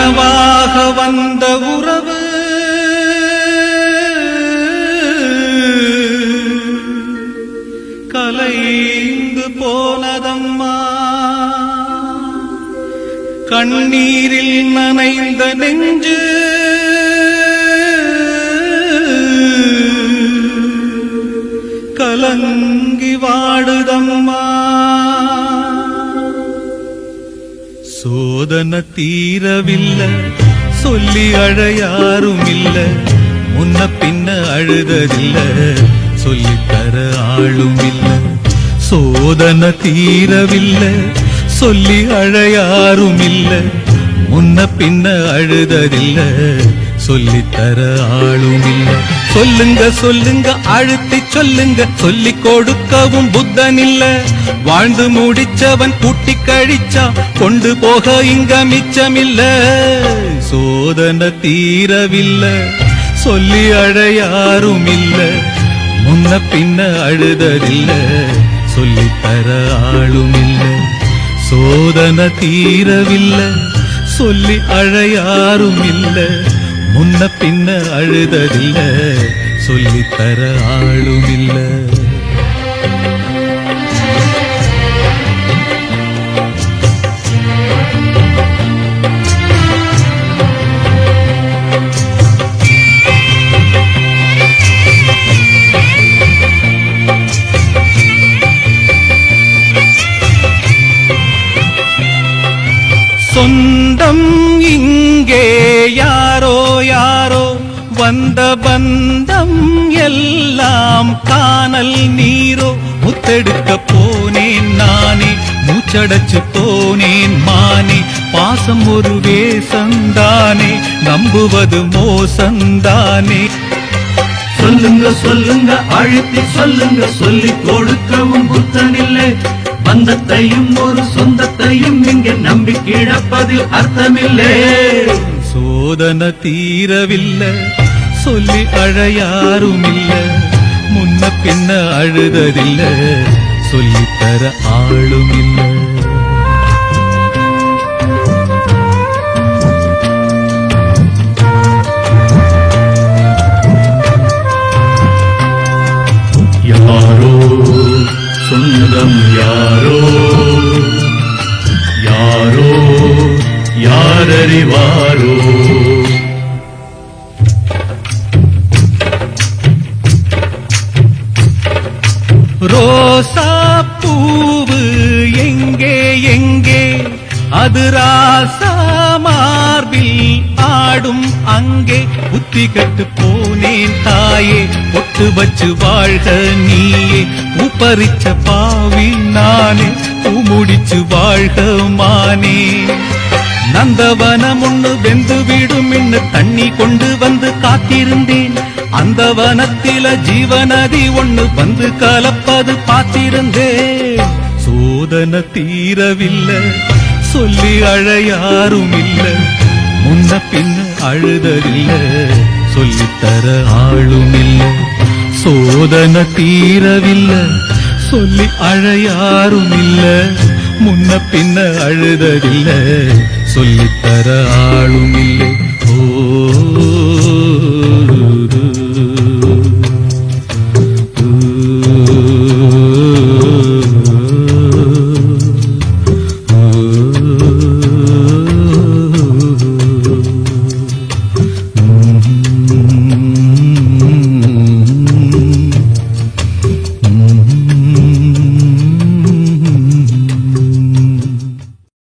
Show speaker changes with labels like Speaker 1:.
Speaker 1: கனவாக வந்த உறவு கலைந்து போனதம்மா. கண்ணீரில் நனைந்த நெஞ்சு கலங்கி வாடுதம்மா. சோதனை தீரவில்லை, சொல்லி அழ யாரும் இல்ல, முன்ன பின்ன அழுததில்ல, சொல்லித்தர ஆளும் இல்ல. சோதனை தீரவில்லை, சொல்லி அழ யாரும் இல்ல, முன்ன பின்ன அழுததில்ல, சொல்லித்தர ஆளும் இல்ல. சொல்லுங்க சொல்லுங்க அழுத்தி சொல்லுங்க, சொல்லி கொடுக்கவும் புத்தன் இல்ல. வாழ்ந்து முடிச்சவன் கூட்டி கழிச்சா கொண்டு போக இங்க மிச்சமில்ல. சோதனை தீரவில்லை, சொல்லி அழ யாரும் இல்ல, முன்ன பின்ன அழுததில்ல, சொல்லித்தர ஆளும் இல்ல. சோதனை தீரவில்லை, சொல்லி அழ யாரும் இல்ல, முன்ன பின்ன அழுததில்ல, சொல்லித்தர ஆளும் இல்ல. சொந்தம் இங்கே யாரோ யாரோ, வந்த பந்தம் எல்லாம் காணல் நீரோ. முத்தெடுக்க போனேன் நானே, மூச்சடைச்சு போனேன் மானே. பாசம் ஒரு வேசந்தானே, நம்புவது மோசந்தானே.
Speaker 2: சொல்லுங்க சொல்லுங்க அழுத்தி சொல்லுங்க, சொல்லி கொடுக்கவும் புத்தனில்லை. பந்தத்தையும் ஒரு சொந்தத்தையும் இங்கே நம்பி கிடப்பதில் அர்த்தமில்லை.
Speaker 1: சோதனை தீரவில்லை, சொல்லி அழ யாரும் இல்ல, முன்ன பின்ன அழுததில்ல, சொல்லித்தர ஆளும் இல்ல.
Speaker 2: யாரோ சொந்தம் யாரோ யாரோ யாரறிவாரோ.
Speaker 1: ரோசா பூவு எங்கே எங்கே, அது ராசா மார்பில் ஆடும் அங்கே. புத்தி கட்டு போனேன் தாயே, பொட்டு வச்சு வாழ்க நீயே. பூப்பறிச்ச பாவி நானே, பூமுடிச்சு வாழ்க மானே. நந்தவனம் ஒண்ணு வெந்து விடும் இன்னு தண்ணி கொண்டு வந்து காத்திருந்தேன். அந்த வனத்தில ஜீவநதி ஒண்ணு வந்து கலப்பது பார்த்திருந்தேன். சோதனை தீரவில்லை, சொல்லி அழ யாரும் இல்ல, முன்ன பின்ன அழுததில்ல, சொல்லித்தர ஆளும் இல்ல. சோதனை தீரவில்லை, சொல்லி அழ யாரும் இல்ல, முன்ன பின்ன அழுததில்ல, சொல்லித்தர ஆளும் இல்லை. ஓ